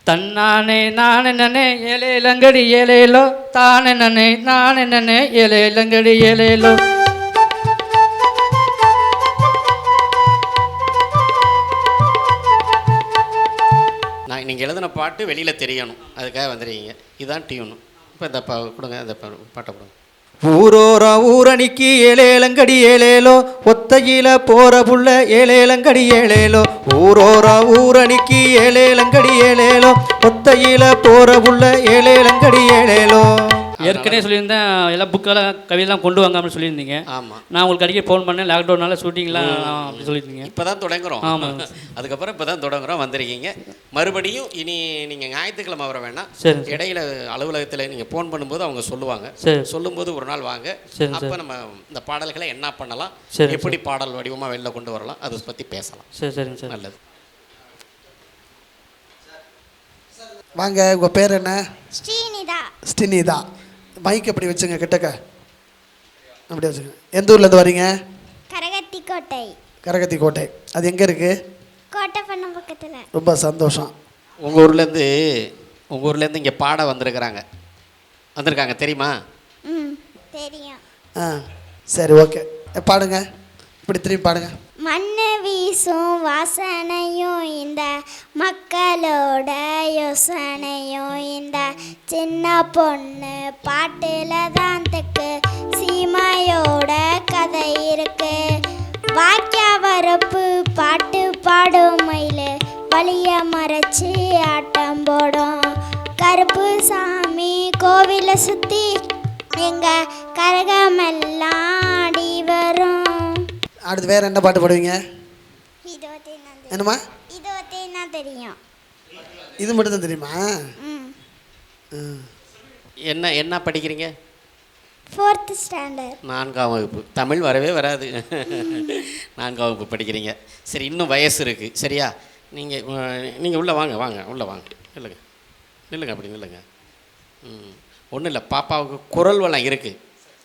தன்னானே நானே நனே ஏலே லங்கடி ஏலேலோ, தானே நனே நானே நனே ஏலே லங்கடி ஏலேலோ. நான் நீங்கள் எழுதின பாட்டு வெளியில் தெரியணும், அதுக்காக வந்துடுவீங்க. இதுதான் டியூனு. இப்போ இந்த கொடுங்க, அந்த பாட்டை கொடுங்க. ஊரோர ஊரணிக்கு ஏலேலங்கடி ஏலேலோ, ஒத்தையில போற புள்ள ஏலேலங்கடி ஏலேலோ. ஊரோர ஊரணிக்கு ஏலேலங்கடி ஏலேலோ, ஒத்தையில போற புள்ள ஏலேலங்கடி ஏலேலோ. ஏற்கனவே சொல்லியிருந்தேன், எல்லாம் புக்கெல்லாம் கவியெல்லாம் கொண்டு வாங்க அப்படின்னு சொல்லியிருந்தீங்க. ஆமாம், நான் உங்களுக்கு அடிக்க ஃபோன் பண்ணேன், லாக்டவுனால ஷூட்டிங்லாம் அப்படி சொல்லியிருந்தீங்க. இப்போ தான் தொடங்குறோம். ஆமாம், அதுக்கப்புறம் இப்போ தான் தொடங்குறோம், வந்திருக்கீங்க. மறுபடியும் இனி நீங்கள் ஞாயிற்றுக்கிழமை வர வேணாம். சரி, இடையில அலுவலகத்தில் நீங்கள் ஃபோன் பண்ணும்போது அவங்க சொல்லுவாங்க. சரி, சொல்லும்போது ஒரு நாள் வாங்க. அப்போ நம்ம இந்த பாடல்களை என்ன பண்ணலாம், எப்படி பாடல் வடிவமாக வெளில கொண்டு வரலாம், அதை பற்றி பேசலாம். சரி, சரிங்க சார். நல்லது. வாங்க. உங்கள் பேர் என்ன? ஸ்ரீநிதா. ஸ்ரீநிதா. மைக் எப்படி வச்சுங்க, கிட்டக்க அப்படி வச்சுங்க. எந்த ஊர்லேருந்து வரீங்க? கரகத்தி கோட்டை. கரகத்தி கோட்டை, அது எங்கே இருக்குது? கோட்டை பண்ண பக்கத்தில். ரொம்ப சந்தோஷம். உங்கள் ஊர்லேருந்து இங்கே பாட வந்திருக்காங்க தெரியுமா? தெரியும். சரி, ஓகே, பாடுங்க. இப்படி திரும்பி பாடுங்க. மண்ணு வீசும் வாசனையும் இந்த மக்களோட யோசனையும் இந்த சின்ன பொண்ணு பாட்டுல தான் தெக்கு சீமையோட கதை இருக்கு. வாக்கிய வரப்பு பாட்டு பாடும் மயில் வழிய மறைச்சி ஆட்டம் போடும். கருப்பு சாமி கோவிலை சுற்றி எங்கள் கரகமெல்லாம் ஆடி வரும். அடுத்து வேறு என்ன பாட்டு பாடுவீங்க? என்னம்மா? இதுவத்தையும் தெரியும். இது மட்டும் தான் தெரியுமா? என்ன என்ன படிக்கிறீங்க? 4th standard. 4ஆம் வகுப்பு. தமிழ் வரவே வராது. 4ஆம் வகுப்பு படிக்கிறீங்க. சரி, இன்னும் வயசு இருக்குது. சரியா? நீங்கள் உள்ளே வாங்க உள்ளே வாங்க. நில்லுங்க அப்படி நில்லுங்க. ஒன்றும் இல்லை, பாப்பாவுக்கு குரல் வளம் இருக்குது.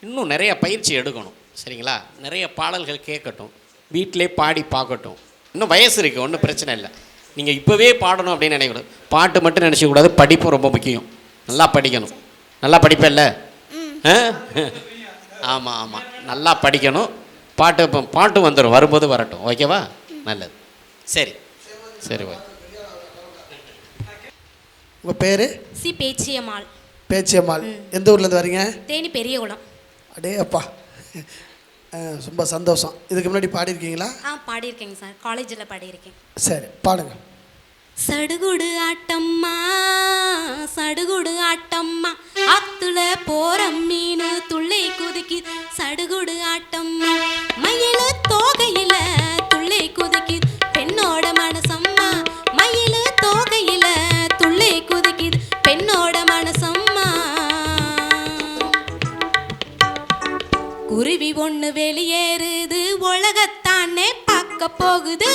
இன்னும் நிறைய பயிற்சி எடுக்கணும். சரிங்களா? நிறைய பாடல்கள் கேட்கட்டும், வீட்டிலே பாடி பார்க்கட்டும். இன்னும் வயசு இருக்குது, ஒன்றும் பிரச்சனை இல்லை. நீங்கள் இப்போவே பாடணும் அப்படின்னு நினைக்கக்கூடாது. பாட்டு மட்டும் நினச்சிக்கூடாது, படிப்பும் ரொம்ப முக்கியம். நல்லா படிக்கணும். நல்லா படிப்பேல்ல? ஆமாம், நல்லா படிக்கணும். பாட்டு வந்துடும், வரும்போது வரட்டும். ஓகேவா? நல்லது. சரி ஓகே. உங்கள் பேர்? சி பேச்சியம்மாள். பேச்சியம்மாள். எந்த ஊர்லேருந்து வரீங்க? தேனி பெரியகுளம். அடே அப்பா, ரொம்ப சந்தோஷம். இதுக்கு முன்னாடி பாடியிருக்கீங்களா? பாடியிருக்கேங்க சார், காலேஜில் பாடியிருக்கேன். சரி, பாடுங்க. சடுகுடு ஆட்டம்மா சடுகுடு ஆட்டம்மா ஆத்துல போற மீனு துள்ளை குதிக்கி. சடுகுடு ஆட்டம்மா மயில தோகையில துள்ளை குதிக்கி. பெண்ணோட மனசம்மா மயில தோகையில துள்ளை குதிக்கி. பெண்ணோட மனசம்மா. குருவி ஒண்ணு வெளியேறுது உலகத்தானே பார்க்க போகுது.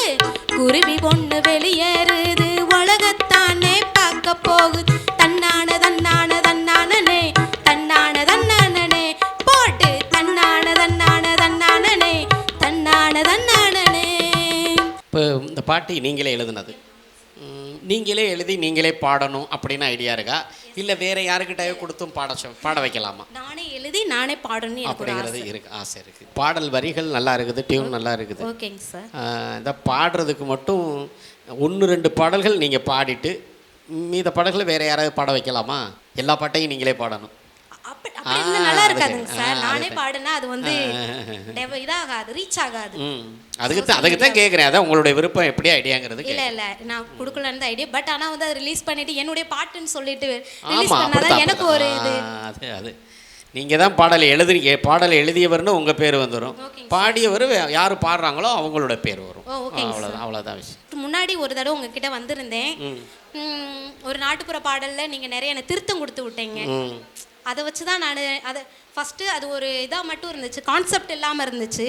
குருவி ஒண்ணு வெளியேறுது உலகத்தானே பார்க்க போகுது. தன்னான தன்னான தன்னானே தன்னான தன்னானே போட்டு தன்னான தன்னான தன்னானே தன்னான தன்னானே. இப்போ இந்த பாட்டு நீங்களே எழுதுனது, நீங்களே எழுதி நீங்களே பாடணும் அப்படின்னு ஐடியா இருக்கா? இல்லை வேற யாருக்கிட்டே கொடுத்தும் பாட வைக்கலாமா? நானே எழுதி நானே பாடணும் அப்படிங்கிறது இருக்கு, ஆசை இருக்குது. பாடல் வரிகள் நல்லா இருக்குது, டியூன் நல்லா இருக்குது. ஓகேங்க சார். இந்த பாடுறதுக்கு மட்டும் 1-2 பாடல்கள் நீங்கள் பாடிட்டு மீத பாடல்களை வேற யாராவது பாட வைக்கலாமா? எல்லா பாட்டையும் நீங்களே பாடணும். நல்லா இருக்காதுங்க சார். நானே பாடுனா அது வந்து இதாகாது, ரீச் ஆகாது. அதுக்கு தான் கேட்குறேன். அதான் உங்களுடைய விருப்பம் எப்படி ஐடியாங்கிறது. இல்லை நான் கொடுக்கலன்னு ரைடியா. பட் ஆனால் வந்து அதை ரிலீஸ் பண்ணிட்டு என்னுடைய பாட்டுன்னு சொல்லிட்டு ரிலீஸ் பண்ணாதான் எனக்கு ஒரு இது. அது நீங்கள் தான் பாடலை எழுதியவர்னு உங்கள் பேர் வந்துடும், பாடியவர் யார் பாடுறாங்களோ அவங்களோட பேர் வரும். அவ்வளோதான் விஷயம். முன்னாடி ஒரு தடவை உங்ககிட்ட வந்திருந்தேன். ஒரு நாட்டுப்புற பாடலில் நீங்கள் நிறைய எனக்கு திருத்தம் கொடுத்து விட்டீங்க. அதை வச்சு தான் நான் அதை ஃபஸ்ட்டு அது ஒரு இதாக மட்டும் இருந்துச்சு, கான்செப்ட் இல்லாமல் இருந்துச்சு.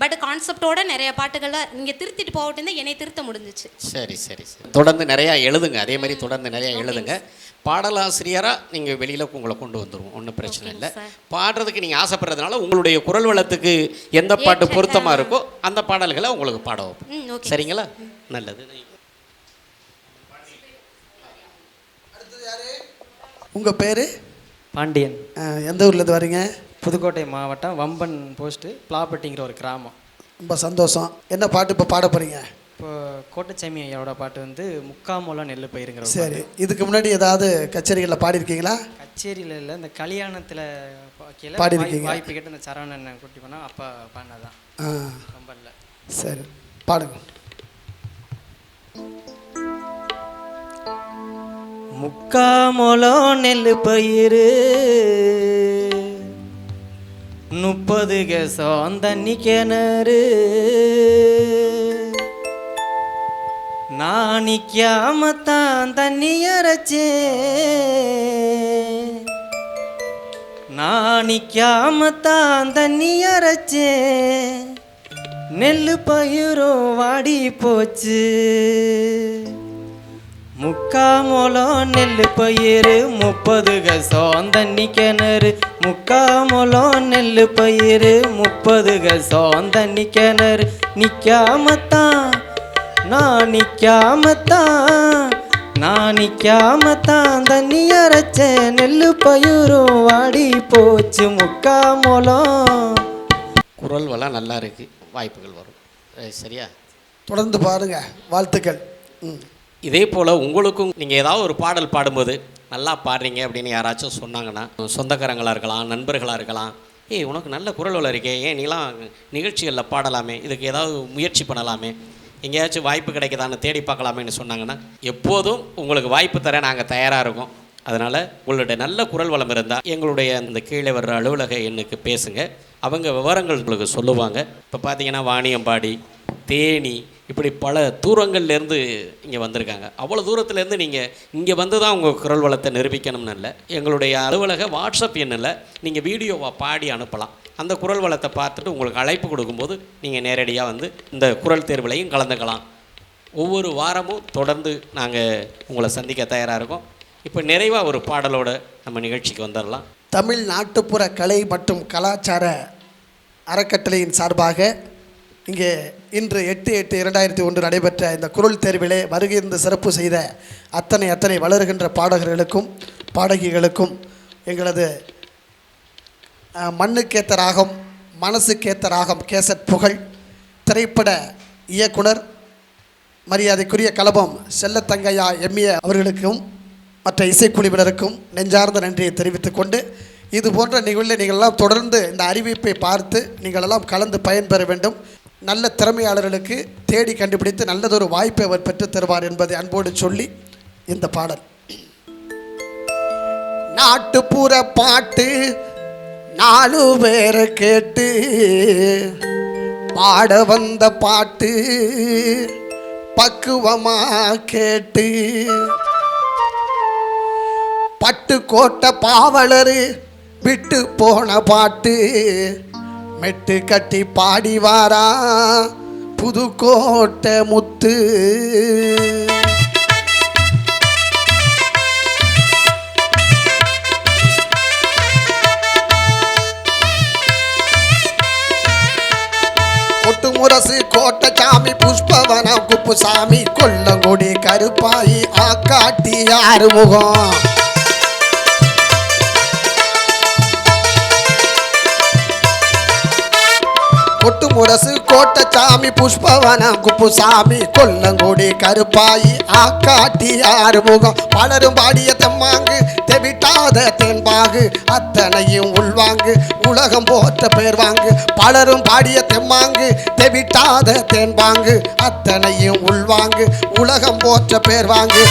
பட் கான்செப்டோட நிறைய பாட்டுகளை நீங்கள் திருத்திட்டு போகட்டு என்னை திருத்த முடிஞ்சிச்சு. சரி. தொடர்ந்து நிறையா எழுதுங்க. அதே மாதிரி தொடர்ந்து நிறையா எழுதுங்க. பாடலாசிரியராக நீங்கள் வெளியில் உங்களை கொண்டு வந்துடுவோம், ஒன்றும் பிரச்சனை இல்லை. பாடுறதுக்கு நீங்கள் ஆசைப்படுறதுனால உங்களுடைய குரல் வளத்துக்கு எந்த பாட்டு பொருத்தமாக இருக்கோ அந்த பாடல்களை உங்களுக்கு பாட வைப்போம். சரிங்களா? நல்லது. உங்கள் பேர்? பாண்டியன். எந்த ஊர்லேருந்து வரீங்க? புதுக்கோட்டை மாவட்டம் வம்பன் போஸ்ட்டு பிளாப்பட்டிங்கிற ஒரு கிராமம். ரொம்ப சந்தோஷம். என்ன பாட்டு இப்போ பாட போகிறீங்க? இப்போ கோட்டச்சாமி ஐயாவோட பாட்டு வந்து முக்காமூலம் நெல் பயிருங்கிற. சரி, இதுக்கு முன்னாடி ஏதாவது கச்சேரிகளில் பாடியிருக்கீங்களா? கச்சேரியில் இல்லை, இந்த கல்யாணத்தில் பாடியிருக்கீங்க. வாய்ப்பு கேட்டு இந்த சரவணன் கூட்டி போனால் அப்பா பாடினதான். ரொம்ப இல்லை. சரி, பாடுங்க. முக்காமூலம் நெல் பயிறு 30 கசம் தண்ணி கிணறு. நான் நிற்காமத்தான் தண்ணி அரைச்சேன். நான் நிற்காமத்தான் தண்ணி அரைச்சேன். நெல் பயிரும் வாடி போச்சு. முக்காமூலம் நெல் பயிறு 30 கசம் தண்ணி கிணறு. முக்காமூலம் நெல் பயிறு 30 கசம் தண்ணி கிணறு. நிற்காமத்தான் நான் நிற்காமத்தான் தண்ணி அரைச்சேன். நெல் பயிரும் வாடி போச்சு. முக்காமூலம். குரல் வளம் நல்லா இருக்குது, வாய்ப்புகள் வரும். சரியா? தொடர்ந்து பாருங்க. வாழ்த்துக்கள். இதே போல் உங்களுக்கும் நீங்கள் ஏதாவது ஒரு பாடல் பாடும்போது நல்லா பாடுறீங்க அப்படின்னு யாராச்சும் சொன்னாங்கன்னா, சொந்தக்காரங்களாக இருக்கலாம், நண்பர்களாக இருக்கலாம், ஏய் உனக்கு நல்ல குரல் வளம் இருக்கே, ஏன் நீலாம் நிகழ்ச்சிகளில் பாடலாமே, இதுக்கு ஏதாவது முயற்சி பண்ணலாமே, எங்கேயாச்சும் வாய்ப்பு கிடைக்குதான்னு தேடி பார்க்கலாமேன்னு சொன்னாங்கன்னா, எப்போதும் உங்களுக்கு வாய்ப்பு தர நாங்கள் தயாராக இருக்கோம். அதனால் உங்களுடைய நல்ல குரல் வளம் இருந்தால் எங்களுடைய அந்த கீழே வர்ற அலுவலக எண்ணுக்கு பேசுங்க, அவங்க விவரங்கள் உங்களுக்கு சொல்லுவாங்க. இப்போ பார்த்தீங்கன்னா வாணியம்பாடி, தேனி, இப்படி பல தூரங்கள்லேருந்து இங்கே வந்திருக்காங்க. அவ்வளோ தூரத்துலேருந்து நீங்கள் இங்கே வந்து தான் உங்கள் குரல் வளத்தை நிரூபிக்கணும்னு இல்லை, எங்களுடைய அலுவலக வாட்ஸ்அப் எண்ணில் நீங்கள் வீடியோவை பாடி அனுப்பலாம். அந்த குரல் வளத்தை பார்த்துட்டு உங்களுக்கு அழைப்பு கொடுக்கும்போது நீங்கள் நேரடியாக வந்து இந்த குரல் தேர்வுலையும் கலந்துக்கலாம். ஒவ்வொரு வாரமும் தொடர்ந்து நாங்கள் உங்களை சந்திக்க தயாராக இருக்கோம். இப்போ நிறைவாக ஒரு பாடலோடு நம்ம நிகழ்ச்சிக்கு வந்துடலாம். தமிழ் நாட்டுப்புற கலை மற்றும் கலாச்சார அறக்கட்டளையின் சார்பாக இங்கே இன்று 8/8/2001 நடைபெற்ற இந்த குரல் தேர்விலே வருகின்ற சிறப்பு செய்த அத்தனை வளருகின்ற பாடகர்களுக்கும் பாடகிகளுக்கும் எங்களது மண்ணுக்கேத்த ராகம் மனசுக்கேத்த ராகம் கேசட் புகழ் திரைப்பட இயக்குனர் மரியாதைக்குரிய கலபம் செல்லத்தங்கையா எம்ஏ அவர்களுக்கும் மற்ற இசைக்குழுவினருக்கும் நெஞ்சார்ந்த நன்றியை தெரிவித்துக்கொண்டு, இது போன்ற நிகழ்வில் நீங்களெல்லாம் தொடர்ந்து இந்த அறிவிப்பை பார்த்து நீங்களெல்லாம் கலந்து பயன்பெற வேண்டும். நல்ல திறமையாளர்களுக்கு தேடி கண்டுபிடித்து நல்லதொரு வாய்ப்பை அவர் பெற்றுத் தருவார் என்பதை அன்போடு சொல்லி இந்த பாடல். நாட்டுப்புற பாட்டு 4 பேரை கேட்டு பாட வந்த பாட்டு பக்குவமா கேட்டு, பட்டு கோட்டை பாவலரு விட்டு போன பாட்டு மெட்டு கட்டி பாடி வாரா புதுக்கோட்டை முத்து. கொட்டுமுரசு கோட்டச்சாமி புஷ்பவனம் குப்புசாமி கொல்லங்குடி கருப்பாயி ஆக்காட்டி ஆறுமுகம். கொட்டுமுரசு கோட்டச்சாமி புஷ்பவனம் குப்புசாமி கொல்லங்குடி கருப்பாயி ஆக்காட்டி ஆறுமுகம். பலரும் பாடிய தெம்மாங்கு தெவிட்டாத தென்பாகு அத்தனையும் உள்வாங்கு உலகம் போற்ற பேர் வாங்கு. பலரும் பாடிய தெம்மாங்கு தெவிட்டாத தென்பாங்கு அத்தனையும் உள்வாங்கு உலகம் போற்ற பேர் வாங்கு.